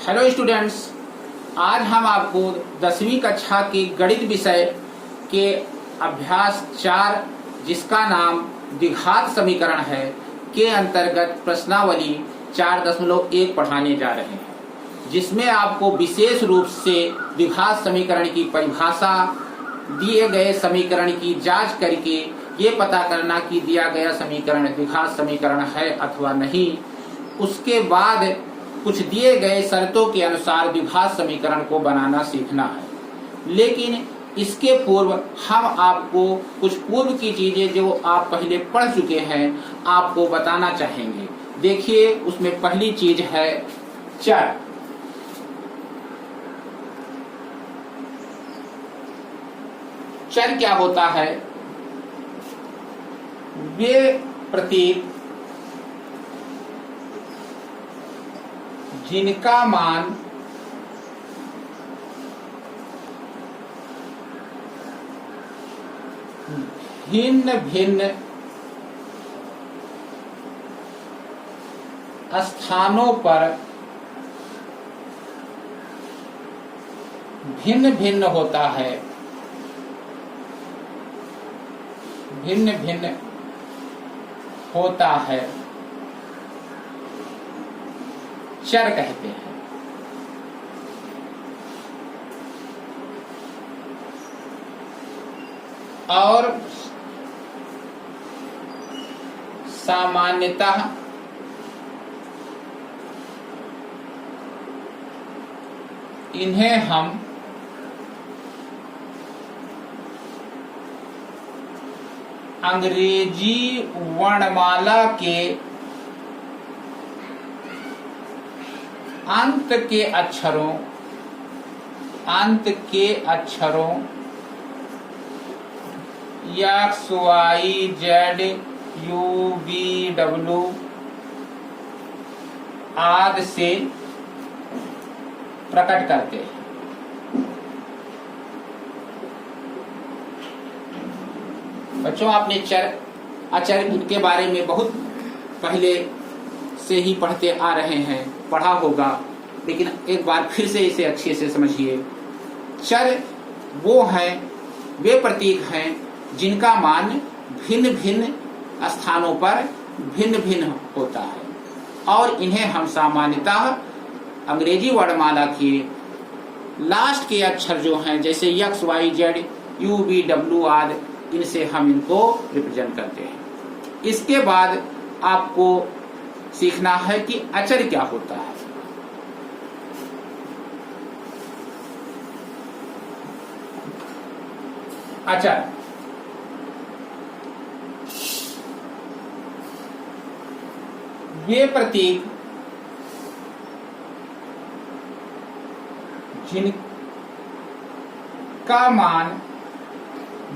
Hello students, आज हम आपको 10वीं कक्षा के गणित विषय के अभ्यास 4 जिसका नाम द्विघात समीकरण है के अंतर्गत प्रश्नावली 4.1 पढ़ाने जा रहे हैं, जिसमें आपको विशेष रूप से द्विघात समीकरण की परिभाषा, दिए गए समीकरण की जांच करके ये पता करना कि दिया गया समीकरण द्विघात समीकरण है अथवा नहीं। उसके बाद कुछ दिए गए शर्तों के अनुसार द्विघात समीकरण को बनाना सीखना है। लेकिन इसके पूर्व हम आपको कुछ पूर्व की चीजें जो आप पहले पढ़ चुके हैं आपको बताना चाहेंगे। देखिए, उसमें पहली चीज है चर। चर क्या होता है? वे प्रतीक जिनका मान भिन्न भिन्न स्थानों पर भिन्न भिन्न होता है, भिन्न भिन्न होता है, चर कहते हैं। और सामान्यतः इन्हें हम अंग्रेजी वर्णमाला के अंत के अक्षरों X Y Z U V W आदि से प्रकट करते हैं। बच्चों, आपने चर अचर के बारे में बहुत पहले से ही पढ़ते आ रहे हैं, पढ़ा होगा, लेकिन एक बार फिर से इसे अच्छे से समझिए। चर वो हैं, वे प्रतीक हैं जिनका मान भिन्न भिन्न स्थानों पर भिन्न भिन्न होता है, और इन्हें हम सामान्यतः अंग्रेजी वर्णमाला के लास्ट के अक्षर जो हैं, जैसे X Y Z U V W आदि, इनसे हम इनको रिप्रेजेंट करते हैं। इसके बाद आपको सीखना है कि अचर क्या होता है। अचर ये प्रतीक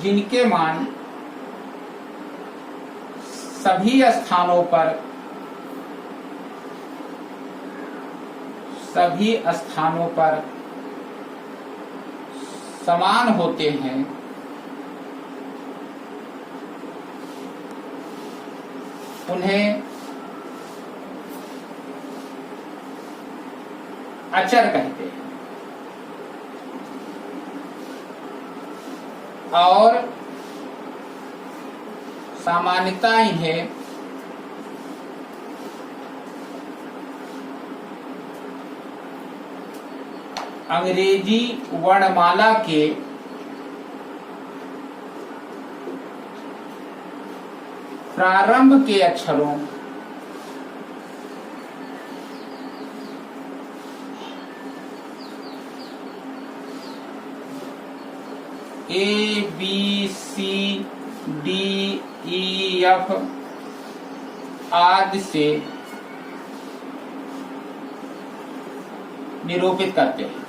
जिनके मान सभी स्थानों पर समान होते हैं, उन्हें अचर कहते हैं। और सामान्यतः इन्हें अंग्रेजी वर्णमाला के प्रारंभ के अक्षरों A B C D E F आदि से निरूपित करते हैं।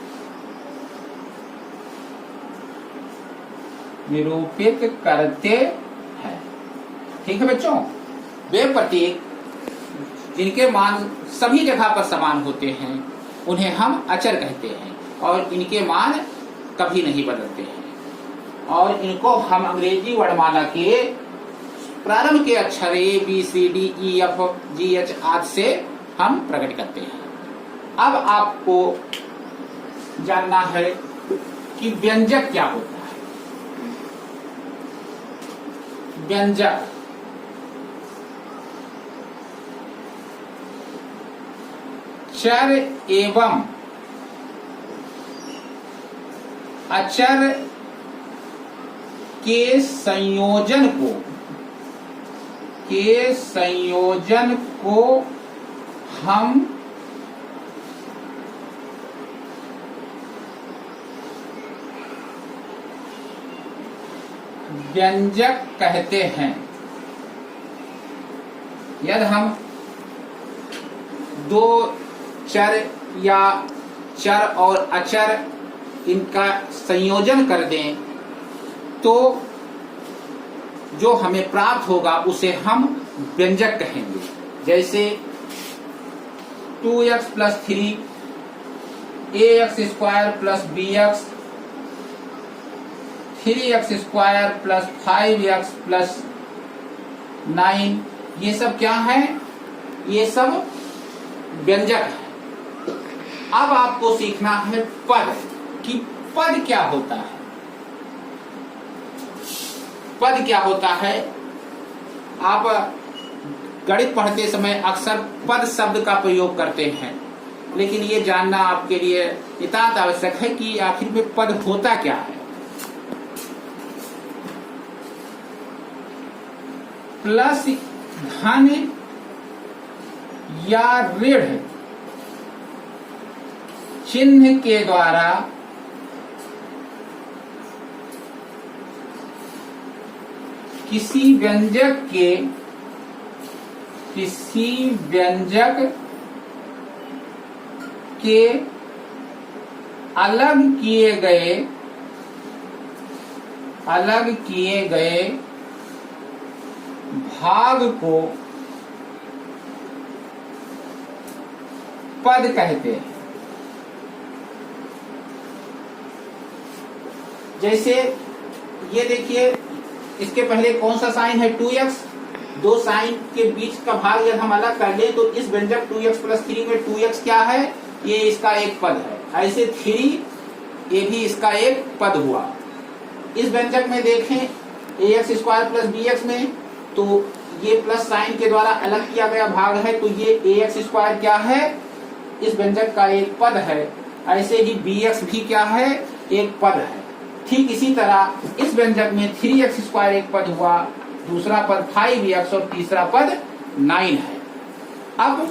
ठीक है बच्चों, वे प्रतीक जिनके मान सभी जगह पर समान होते हैं उन्हें हम अचर कहते हैं, और इनके मान कभी नहीं बदलते हैं, और इनको हम अंग्रेजी वर्णमाला के प्रारंभ के अक्षर A B C D E F G H आदि से हम प्रकट करते हैं। अब आपको जानना है कि व्यंजक क्या होता है। व्यंजक चर एवं अचर के संयोजन को हम व्यंजक कहते हैं। यदि हम दो चर या चर और अचर इनका संयोजन कर दें तो जो हमें प्राप्त होगा उसे हम व्यंजक कहेंगे। जैसे 2x plus 3 ax square plus bx 3x square plus 5x plus 9, ये सब क्या है? ये सब व्यंजक है। अब आपको सीखना है पद, कि पद क्या होता है। पद क्या होता है? आप गणित पढ़ते समय अक्सर पद शब्द का प्रयोग करते हैं, लेकिन ये जानना आपके लिए नितांत आवश्यक है कि आखिर में पद होता क्या है। प्लस धन या ऋण चिन्ह के द्वारा किसी व्यंजक के अलग किए गए भाग को पद कहते हैं। जैसे ये देखिए, इसके पहले कौन सा साइन है? 2x। दो साइन के बीच का भाग यदि हम अलग कर ले तो इस व्यंजक 2x प्लस 3 में 2x क्या है? ये इसका एक पद है। ऐसे 3 ये भी इसका एक पद हुआ। इस व्यंजक में देखें ax स्क्वायर प्लस bx में, तो ये प्लस साइन के द्वारा अलग किया गया भाग है, तो ये ax स्क्वायर क्या है? इस व्यंजक का एक पद है। ऐसे ही bx भी क्या है? एक पद है। ठीक इसी तरह इस व्यंजक में 3x स्क्वायर एक पद हुआ, दूसरा पद 5x और तीसरा पद 9 है। अब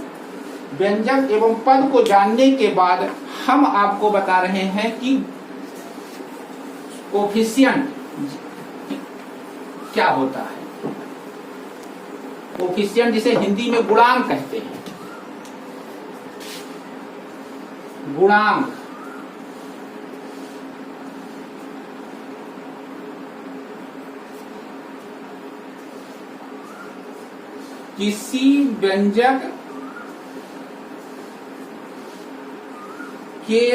व्यंजक एवं पद को जानने के बाद हम आपको बता रहे हैं कि कोफिशिएंट क्या होता है। कोफिशिएंट जिसे हिंदी में गुणांक कहते हैं। गुणांक किसी व्यंजक के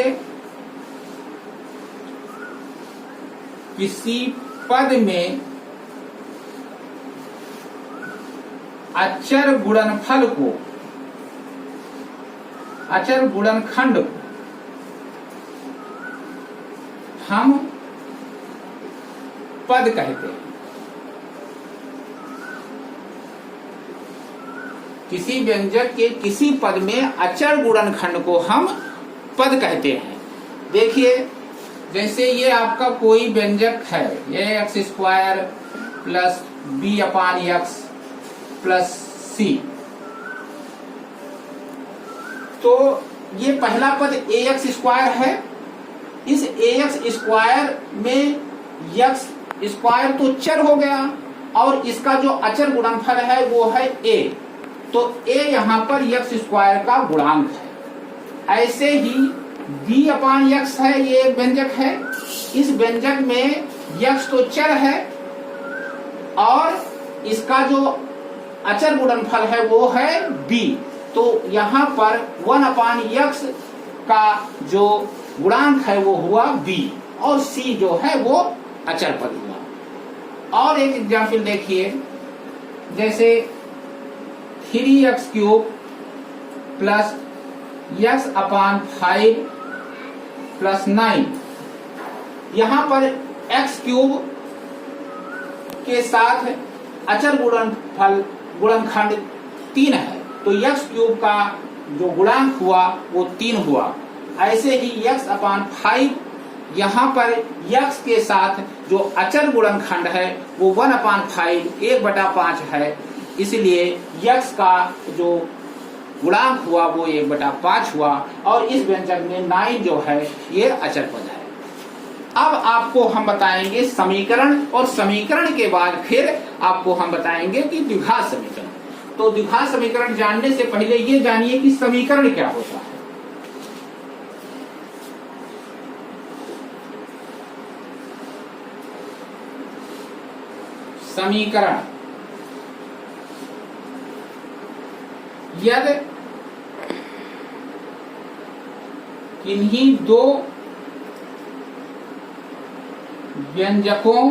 किसी पद में अचर गुणनफल को, अचर गुणनखंड को हम पद कहते हैं। किसी व्यंजक के किसी पद में अचर गुणनखंड को हम पद कहते हैं। देखिए, जैसे ये आपका कोई व्यंजक है, ये एक्स स्क्वायर प्लस बी अपान एक्स प्लस सी, तो ये पहला पद ए एक्स स्क्वायर है। इस ए एक्स स्क्वायर में एक्स स्क्वायर तो चर हो गया और इसका जो अचर गुणनफल है वो है ए, तो ए यहां पर एक्स स्क्वायर का गुणांक है। ऐसे ही बी अपान एक्स है, ये एक व्यंजक है। इस व्यंजक में एक्स तो चर है और इसका जो अचर गुणनफल है वो है बी, तो यहां पर 1 अपान एक्स का जो गुणांक है वो हुआ बी और सी जो है वो अचर पद हुआ। और एक एग्जाम्पल देखिए, जैसे 3x³ प्लस x अपान 5 प्लस 9। यहां पर x क्यूब के साथ अचर गुणनखंड 3 है, तो x क्यूब का जो गुणांक हुआ वो 3 हुआ। ऐसे ही x अपान 5, यहाँ पर x के साथ जो अचर गुणनखंड है वो 1 अपान 5 1/5 है, इसलिए x का जो गुणांक हुआ वो 1/5 हुआ और इस व्यंजक में 9 जो है ये अचर पद है। अब आपको हम बताएंगे समीकरण, और समीकरण के बाद फिर आपको हम बताएंगे कि द्विघात समीकरण। तो द्विघात समीकरण जानने से पहले ये जानिए कि समीकरण क्या होता है। समीकरण यदि किन्हीं दो व्यंजकों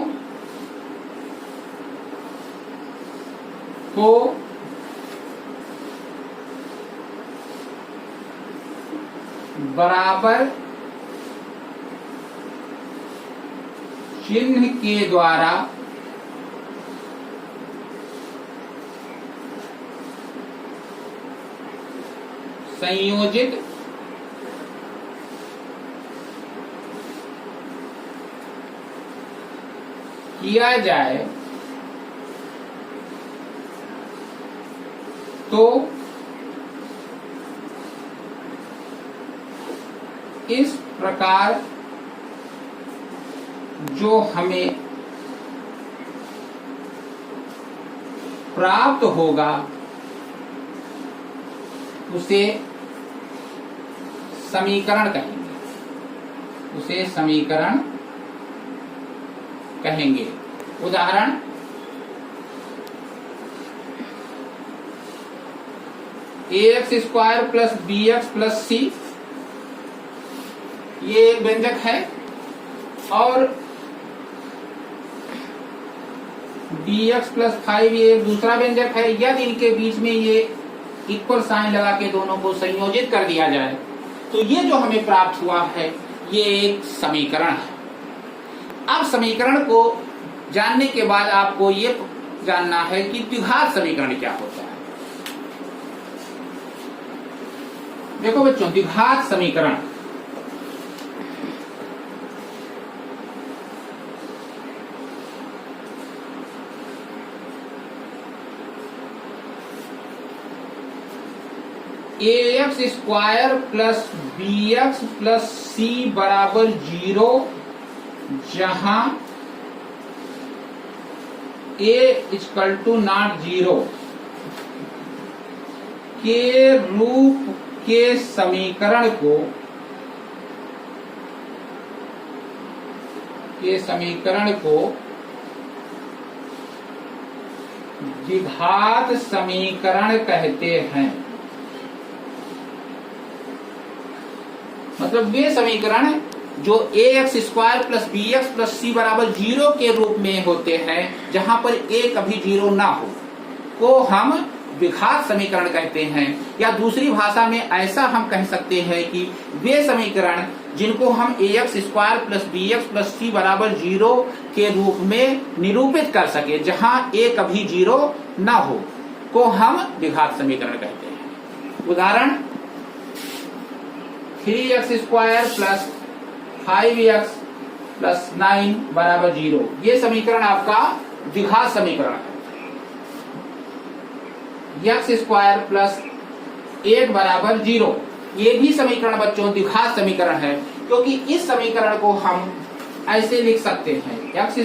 को बराबर चिन्ह के द्वारा संयोजित किया जाए तो इस प्रकार जो हमें प्राप्त होगा उसे समीकरण कहेंगे, उसे समीकरण कहेंगे। उदाहरण, ax² plus bx plus c ये एक व्यंजक है और bx प्लस 5 ये एक दूसरा व्यंजक है। यदि इनके बीच में ये इक्वल साइन लगा के दोनों को संयोजित कर दिया जाए तो ये जो हमें प्राप्त हुआ है ये एक समीकरण है। अब समीकरण को जानने के बाद आपको ये जानना है कि द्विघात समीकरण क्या होता है। देखो बच्चों, द्विघात समीकरण ax² plus bx plus c बराबर 0, जहां a = 0 के रूप के समीकरण को द्विघात समीकरण कहते हैं। मतलब वे समीकरण जो ax² plus bx plus c बराबर 0 के रूप में होते हैं, जहां पर a कभी 0 ना हो, को हम द्विघात समीकरण कहते हैं। या दूसरी भाषा में ऐसा हम कह सकते हैं कि वे समीकरण जिनको हम ax² plus bx plus c बराबर 0 के रूप में निरूपित कर सके, जहां a कभी 0 ना हो, को हम द्विघात समीकरण कहते हैं। उदाहरण, 3x² प्लस 5x प्लस 9 बराबर 0, ये समीकरण आपका द्विघात समीकरण है। x² प्लस 8 बराबर 0, ये भी समीकरण बच्चों द्विघात समीकरण है, क्योंकि इस समीकरण को हम ऐसे लिख सकते हैं x²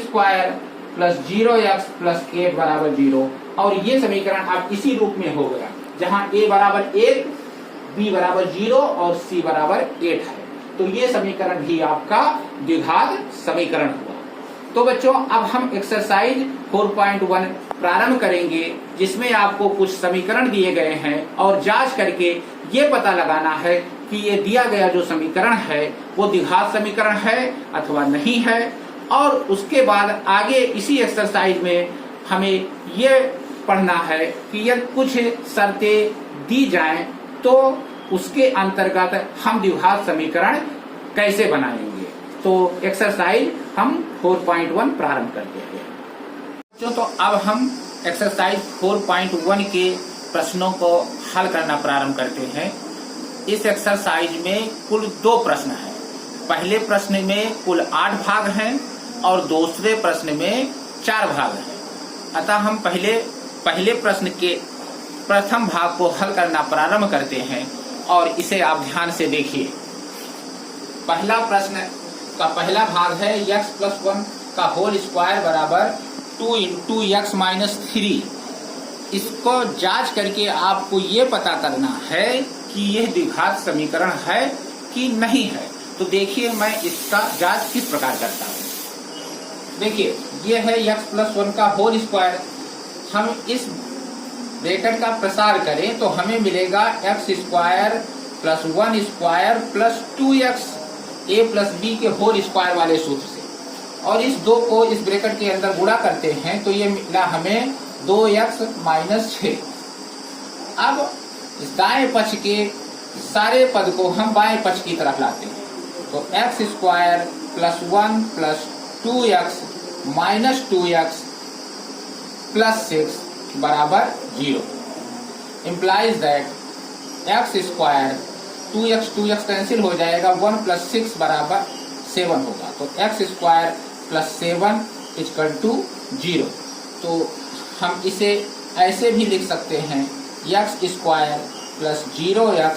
प्लस 0x प्लस 8 बराबर 0, और ये समीकरण अब इसी रूप में हो गया जहां a बराबर 1, b बराबर 0 और c बराबर 8 है। तो ये समीकरण भी आपका द्विघात समीकरण हुआ। तो बच्चों, अब हम एक्सरसाइज 4.1 प्रारंभ करेंगे, जिसमें आपको कुछ समीकरण दिए गए हैं और जांच करके ये पता लगाना है कि ये दिया गया जो समीकरण है वो द्विघात समीकरण है अथवा नहीं है। और उसके बाद आगे इसी एक्सरसाइज में हमें ये पढ़ना है कि यदि कुछ शर्तें दी जाएं तो उसके अंतर्गत हम द्विघात समीकरण कैसे बनाएंगे। तो एक्सरसाइज हम 4.1 प्रारंभ करते हैं। तो अब हम एक्सरसाइज 4.1 के प्रश्नों को हल करना प्रारंभ करते हैं। इस एक्सरसाइज में कुल 2 प्रश्न हैं। पहले प्रश्न में कुल 8 भाग हैं और दूसरे प्रश्न में 4 भाग हैं। अतः हम पहले प्रश्न के प्रथम भाग को हल करना प्रारंभ करते हैं और इसे आप ध्यान से देखिए। पहला प्रश्न का पहला भाग है x + 1 का होल स्क्वायर बराबर 2 × x - 3। इसको जांच करके आपको ये पता करना है कि यह द्विघात समीकरण है कि नहीं है। तो देखिए मैं इसका जांच किस प्रकार करता हूँ। देखिए ये है x + 1 का होल स्क्वायर। हम इस ब्रैकेट का प्रसार करें तो हमें मिलेगा x² + 1² + 2x a + b के होल स्क्वायर वाले सूत्र से, और इस 2 को इस ब्रैकेट के अंदर गुणा करते हैं तो ये मिला हमें 2x - 6। अब इस दाएं पक्ष के सारे पद को हम बाएं पक्ष की तरफ लाते हैं। तो x² + 1 + 2x - 2x + 6 बराबर 0 implies that x² 2x cancel हो जाएगा, 1 + 6 बराबर 7 होगा। तो x² + 7 = 0। तो हम इसे ऐसे भी लिख सकते हैं x² + 0x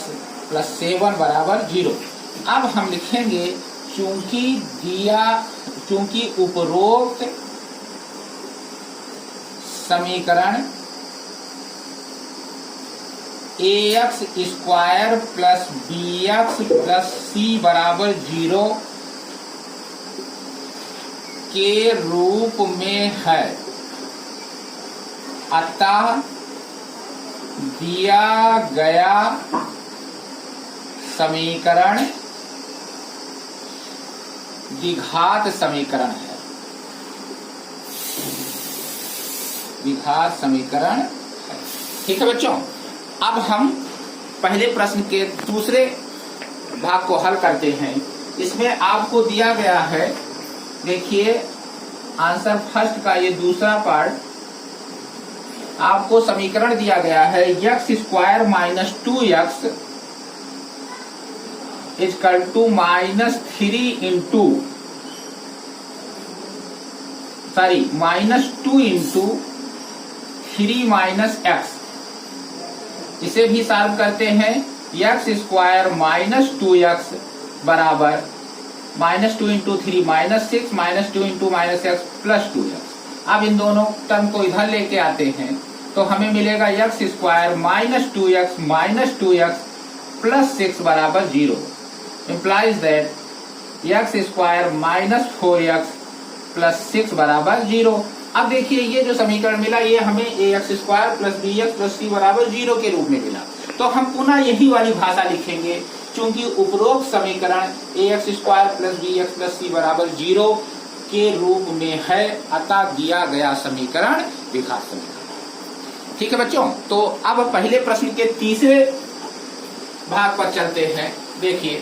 + 7 बराबर 0। अब हम लिखेंगे चूंकि उपरोक्त समीकरण ax² + bx + c बराबर 0 के रूप में है, अतः दिया गया समीकरण द्विघात समीकरण है। द्विघात समीकरण है। ठीक है बच्चों, अब हम पहले प्रश्न के दूसरे भाग को हल करते हैं। इसमें आपको दिया गया है, देखिए आंसर फर्स्ट का ये दूसरा पार्ट, आपको समीकरण दिया गया है x² - 2x = -2 × 3 - x। इसे भी सॉल्व करते हैं। x² - 2x बराबर -2 × 3 - 6 -2 × -x + 2x। अब इन दोनों टर्म को इधर लेके आते हैं तो हमें मिलेगा x² - 2x - 2x + 6 बराबर 0 implies that x² - 4x + 6 बराबर 0। अब देखिए ये जो समीकरण मिला ये हमें ax² + bx + c बराबर 0 के रूप में मिला। तो हम पुनः यही वाली भाषा लिखेंगे, चूंकि उपरोक्त समीकरण ax² + bx + c बराबर 0 के रूप में है, अतः दिया गया समीकरण द्विघात समीकरण। ठीक है बच्चों, तो अब पहले प्रश्न के तीसरे भाग पर चलते हैं। देखिए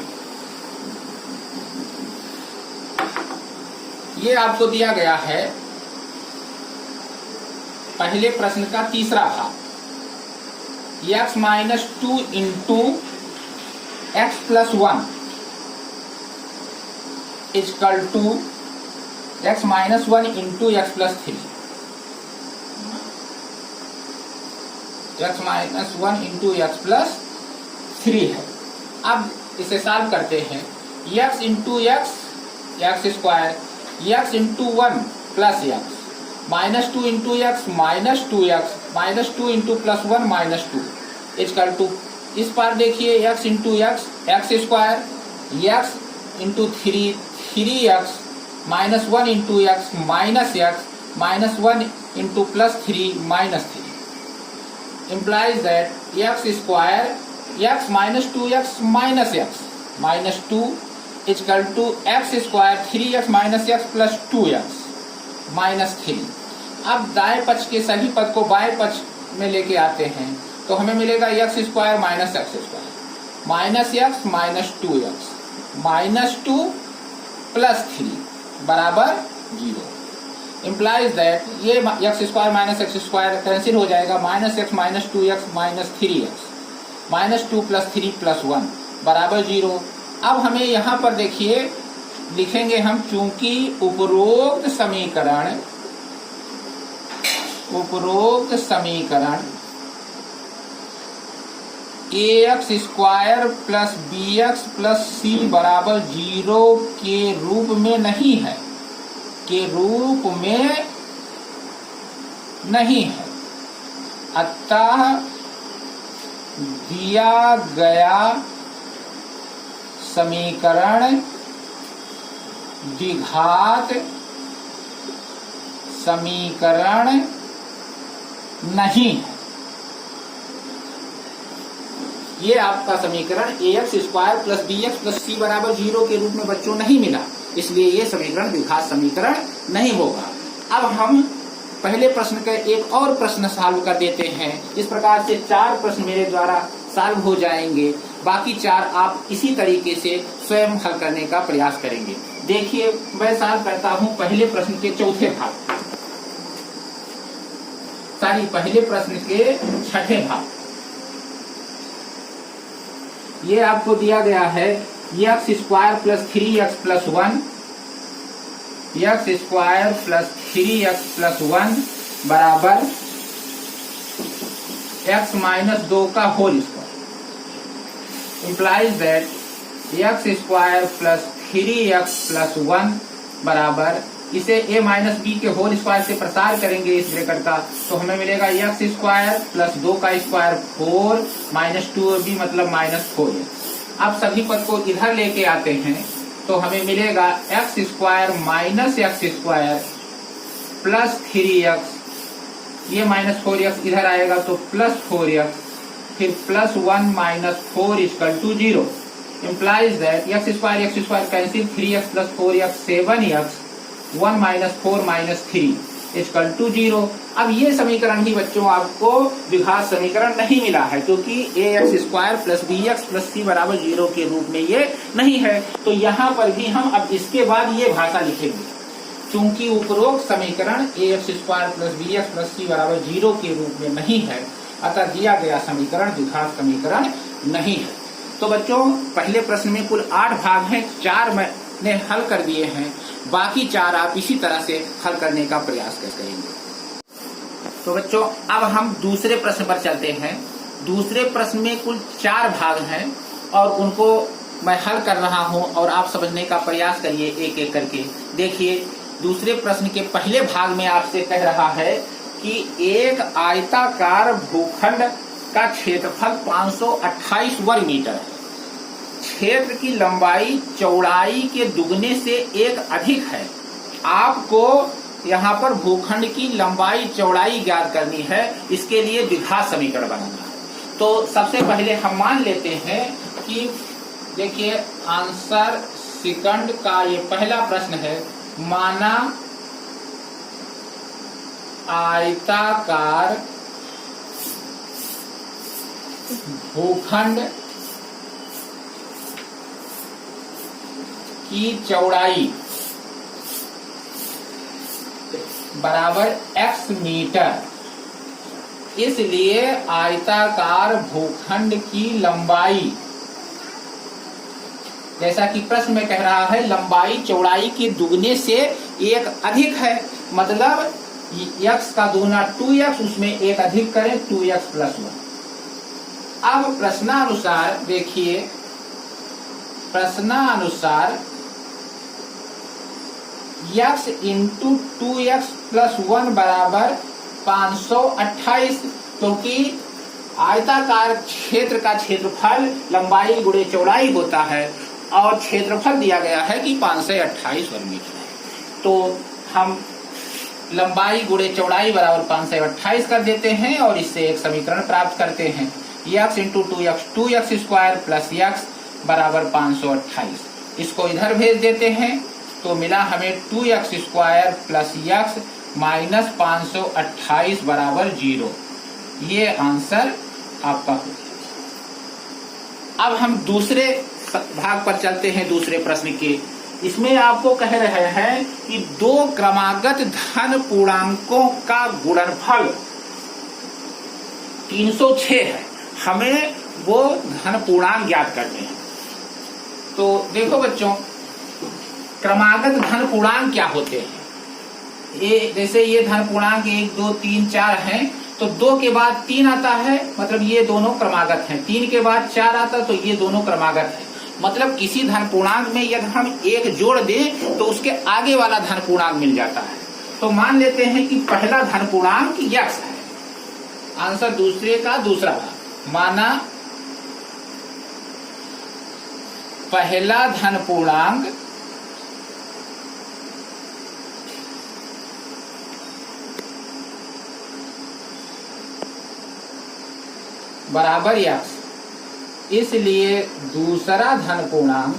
ये आपको दिया गया है पहले प्रश्न का तीसरा भाग, x - 2 × x + 1 = x - 1 × x + 3। x - 1 × x + 3 है। अब इसे सॉल्व करते हैं। x × x x² x × 1 + x -2 × x - 2x -2 × +1 -2 = इस पर देखिए x × x x² x × 3 3x -1 × x -x -1 × +3 -3 implies that x² x - 2x - x -2 = x² 3x - x + 2x -3। अब दाएं पक्ष के सभी पद को बाएं पक्ष में लेके आते हैं तो हमें मिलेगा x² - x² minus x minus 2x minus 2 plus 3 बराबर 0 इम्प्लाइज दैट ये x square minus x square cancel हो जाएगा, minus x minus 2x minus 3x minus 2 plus 3 plus 1 बराबर 0। अब हमें यहाँ पर देखिए लिखेंगे हम, चूंकि उपरोक्त समीकरण ax square plus bx plus c बराबर 0 के रूप में नहीं है, अतः दिया गया समीकरण द्विघात समीकरण नहीं है। ये आपका समीकरण ax square plus bx plus c बराबर 0 के रूप में बच्चों नहीं मिला, इसलिए ये समीकरण द्विघात समीकरण नहीं होगा। अब हम पहले प्रश्न का एक और प्रश्न सॉल्व कर देते हैं। इस प्रकार से 4 प्रश्न मेरे द्वारा सॉल्व हो जाएंगे, बाकी 4 आप इसी तरीके से स्वयं हल करने का प्रयास करेंगे। देखिए मैं सॉल्व करता हूं पहले प्रश्न के चौथे भाग, पहले प्रश्न के छठे भाग। ये आपको दिया गया है X square plus 3x plus 1 X square plus 3x plus 1 बराबर x माइनस 2 का whole square implies that X square plus 3x plus 1 बराबर, इसे a माइनस बी के होल स्क्वायर से प्रसार करेंगे इस ब्रैकेट का, तो हमें मिलेगा एक्स स्क्वायर प्लस 2 का स्क्वायर 4 माइनस 2b मतलब माइनस 4। अब सभी पद को इधर लेके आते हैं तो हमें मिलेगा x square minus x square plus 3x, ये माइनस 4x इधर आएगा तो प्लस 4x, फिर plus 1 minus 4 equal to 0 implies that X square cancel, 3x plus 4x 7x 1 minus 4 minus 3 equal to 0। अब ये समीकरण ही बच्चों आपको द्विघात समीकरण नहीं मिला है, क्योंकि ax square plus bx plus c बराबर 0 के रूप में ये नहीं है। तो यहाँ पर भी हम अब इसके बाद ये भाषा लिखेंगे, चूंकि उपरोक्त समीकरण ax square plus bx plus c बराबर 0 के रूप में नहीं है, अतः दिया गया समीकरण द्विघात समीकरण नहीं है। तो बच्चों पहले प्रश्न में कुल 8 भाग हैं, 4 मैंने हल कर दिए हैं, बाकी 4 आप इसी तरह से हल करने का प्रयास करेंगे। तो बच्चों अब हम दूसरे प्रश्न पर चलते हैं। दूसरे प्रश्न में कुल 4 भाग हैं और उनको मैं हल कर रहा हूं और आप समझने का प्रयास करिए एक एक करके। देखिए दूसरे प्रश्न के पहले भाग में आपसे कह रहा है कि एक आयताकार भूखंड का क्षेत्रफल 528 वर्ग मीटर है, क्षेत्र की लंबाई चौड़ाई के दुगने से एक अधिक है। आपको यहाँ पर भूखंड की लंबाई चौड़ाई ज्ञात करनी है, इसके लिए द्विघात समीकरण बनाना है। तो सबसे पहले हम मान लेते हैं कि देखिए आंसर सेकंड का ये पहला प्रश्न है, माना आयताकार भूखंड की चौड़ाई बराबर x मीटर, इसलिए आयताकार भूखंड की लंबाई, जैसा कि प्रश्न में कह रहा है लंबाई चौड़ाई के दुगने से एक अधिक है, मतलब x का दुगना 2x, उसमें एक अधिक करें 2x प्लस 1। अब प्रश्नानुसार देखिए, प्रश्नानुसार x इंटू 2x प्लस 1 बराबर 528, क्योंकि आयताकार क्षेत्र का क्षेत्रफल लंबाई गुणे चौड़ाई होता है और क्षेत्रफल दिया गया है कि 528 वर्ग मीटर है। तो हम लंबाई गुणे चौड़ाई बराबर 528 कर देते हैं और इससे एक समीकरण प्राप्त करते हैं, x into 2x square plus x बराबर 528। इसको इधर भेज देते हैं तो मिला हमें 2x square plus x minus 528 बराबर 0। ये आंसर आपका हो गया। अब हम दूसरे भाग पर चलते हैं, दूसरे प्रश्न के। इसमें आपको कह रहे हैं कि दो क्रमागत धन पूर्णांकों का गुणनफल 306 है, हमें वो धन पूर्णांक ज्ञात करने हैं। तो देखो बच्चों, क्रमागत धन पूर्णांक क्या होते हैं? ये जैसे ये धन पूर्णांक 1 2 3 4 हैं, तो 2 के बाद 3 आता है, मतलब ये दोनों क्रमागत हैं। 3 के बाद 4 आता तो ये दोनों क्रमागत हैं। मतलब किसी धन पूर्णांक में यदि हम एक जोड़ दें तो उसके आगे वाला धन पूर्णांक मिल जाता है। तो मान लेते हैं कि पहला धन पूर्णांक x है। आंसर दूसरे का दूसरा भाग। माना पहला धन पूर्णांक बराबर x, इसलिए दूसरा धन पूर्णांक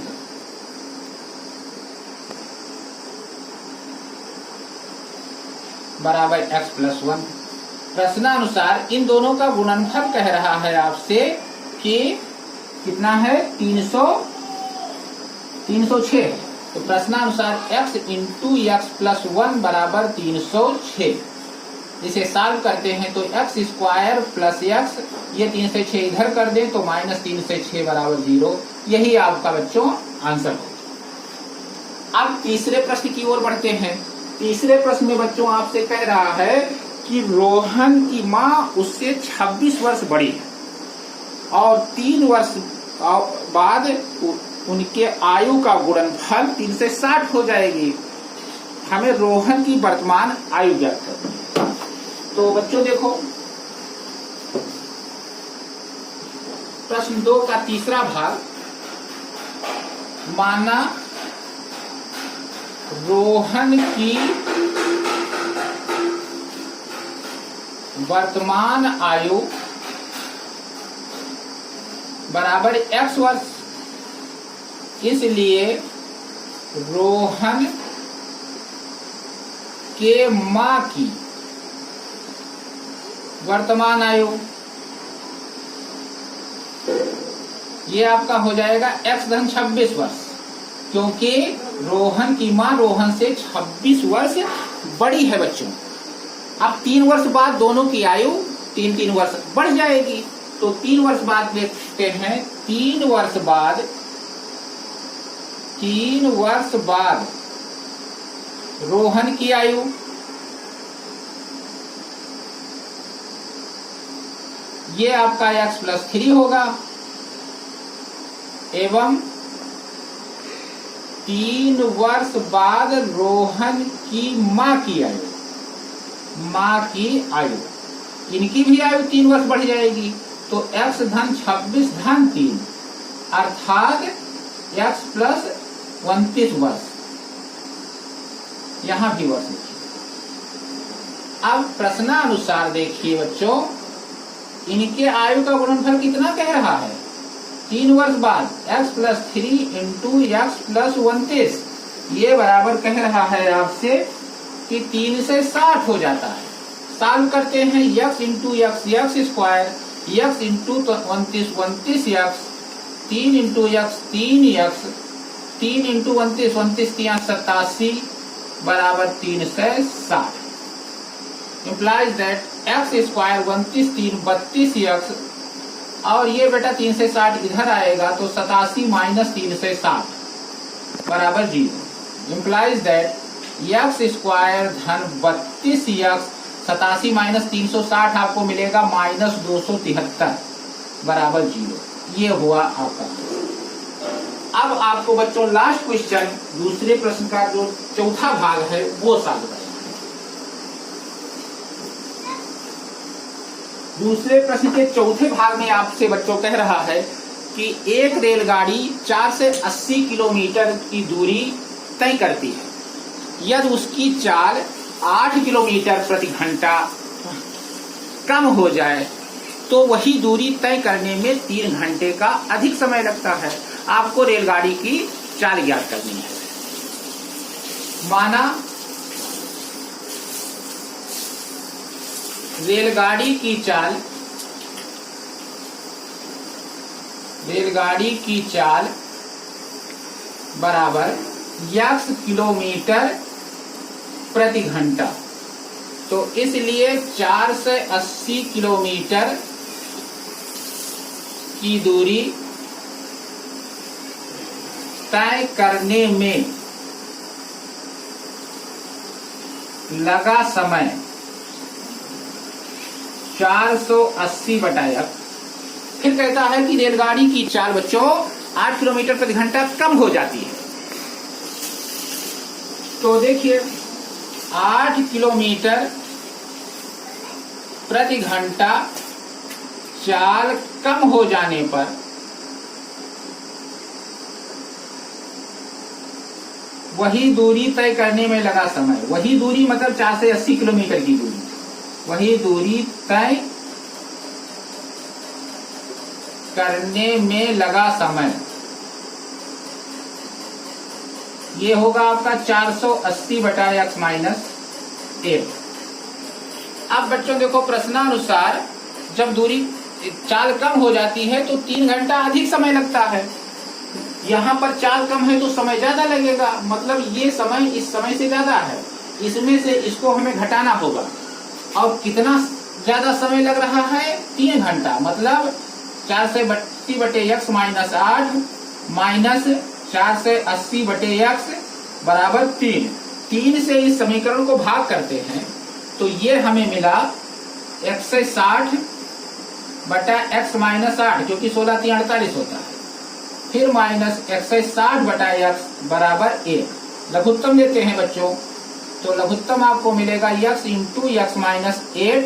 बराबर x प्लस 1। प्रश्नानुसार इन दोनों का गुणनफल कह रहा है आपसे कि कितना है? 306। तो प्रश्नानुसार x इंटू एक्स प्लस 1 बराबर 306। इसे सॉल्व करते हैं तो एक्स स्क्वायर प्लस एक्स, ये 3 से 6 इधर कर दें तो माइनस 3 से 6 बराबर 0। यही आपका बच्चों आंसर होगा। अब तीसरे प्रश्न की ओर बढ़ते हैं। तीसरे प्रश्न में बच्चों आपसे कह रहा है कि रोहन की माँ उससे 26 वर्ष बड़ी है और 3 वर्ष बाद उनके आयु का गुणनफल 3 से 60 हो जाएगी। हमें रोहन की वर्तमान आयु ज्ञात करनी है। तो बच्चों देखो, प्रश्न 2 का तीसरा भाग। माना रोहन की वर्तमान आयु बराबर x वर्ष, इसलिए रोहन के माँ की वर्तमान आयु ये आपका हो जाएगा x धन 26 वर्ष, क्योंकि रोहन की माँ रोहन से 26 वर्ष बड़ी है बच्चों। अब 3 वर्ष बाद दोनों की आयु 3-3 वर्ष बढ़ जाएगी। तो 3 वर्ष बाद देखते हैं, 3 वर्ष बाद रोहन की आयु ये आपका x प्लस 3 होगा, एवं 3 वर्ष बाद रोहन की माँ की आयु, इनकी भी आयु 3 वर्ष बढ़ जाएगी। तो x धन 26 धन 3 अर्थात x प्लस 29 वर्ष, यहां भी वर्ष लिखिए। अब प्रश्नानुसार देखिए बच्चों, इनके आयु का गुणनफल कितना कह रहा है? 3 वर्ष बाद x plus 3 into x plus 29, ये बराबर कह रहा है आपसे कि 3 से 60 हो जाता है। सॉल्व करते हैं, x into x square, x into 29 x, 3 into x 3 x, 3 into 29 3 87 बराबर 3 से 60। implies that x square 29 3 32 x, और ये बेटा 3 से 60 इधर आएगा तो 87 माइनस 3 से 60 बराबर 0। implies that x स्क्वायर धन 32 x, 87 माइनस 360 आपको मिलेगा माइनस 273 बराबर 0। ये हुआ आपका। अब आपको बच्चों लास्ट क्वेश्चन, दूसरे प्रश्न का जो चौथा भाग है वो सॉल्व करना है। दूसरे प्रश्न के चौथे भाग में आपसे बच्चों कह रहा है कि एक रेलगाड़ी 4 से 80 किलोमीटर की दूरी तय करती है। यदि उसकी चाल 8 किलोमीटर प्रति घंटा कम हो जाए तो वही दूरी तय करने में 3 घंटे का अधिक समय लगता है। आपको रेलगाड़ी की चाल ज्ञात करनी है। माना रेलगाड़ी की चाल रेलगाड़ी की चाल बराबर x किलोमीटर प्रति घंटा। तो इसलिए 480 किलोमीटर की दूरी तय करने में लगा समय 480/x। फिर कहता है कि रेलगाड़ी की चाल बच्चों 8 किलोमीटर प्रति घंटा कम हो जाती है। तो देखिए 8 किलोमीटर प्रति घंटा चाल कम हो जाने पर वही दूरी तय करने में लगा समय, वही दूरी मतलब 4 से 80 किलोमीटर की दूरी, वही दूरी तय करने में लगा समय, ये होगा आपका 480/x माइनस 1। अब बच्चों देखो प्रश्नानुसार जब दूरी चाल कम हो जाती है तो 3 घंटा अधिक समय लगता है। यहाँ पर चाल कम है तो समय ज्यादा लगेगा, मतलब ये समय इस समय से ज्यादा है, इसमें से इसको हमें घटाना होगा। और कितना ज्यादा समय लग रहा है? 3 घंटा, मतलब 480/x माइनस 8 माइनस 480/x बराबर 3। 3 से इस समीकरण को भाग करते हैं तो ये हमें मिला 160/x माइनस 8, क्योंकि 16 3 48 होता है, फिर माइनस 160/x बराबर 1। लघुत्तम लेते हैं बच्चों, तो लघुत्तम आपको मिलेगा x इंटू x माइनस 8,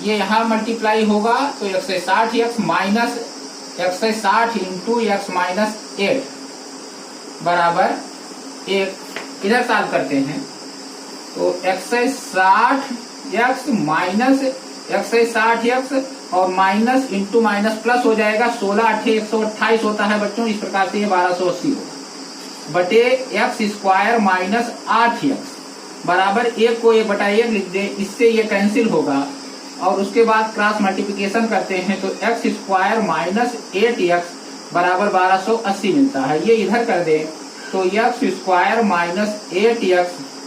ये यहाँ मल्टीप्लाई होगा तो 160x minus 160 into x minus 8 बराबर 1। इधर सॉल्व करते हैं तो 160x माइनस 160x और माइनस इंटू माइनस प्लस हो जाएगा, 16 8 128 होता है बच्चों। इस प्रकार से ये 1280 होगा बटे x स्क्वायर माइनस 8x बराबर 1 को 1/1 लिख दे, इससे ये कैंसिल होगा। और उसके बाद क्रॉस मल्टीप्लिकेशन करते हैं तो x स्क्वायर माइनस 8x बराबर 1280 मिलता है। ये इधर कर दे तो x square minus 8x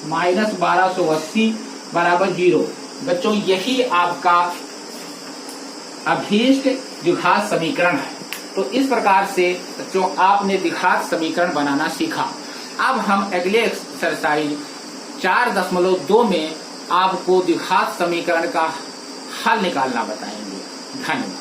minus 1280 बराबर 0। बच्चों यही आपका अभीष्ट द्विघात समीकरण है। तो इस प्रकार से बच्चों आपने द्विघात समीकरण बनाना सीखा। अब हम अगले एक्सरसाइज 4.2 में आपको द्विघात समीकरण का हल निकालना बताएंगे। धन्यवाद।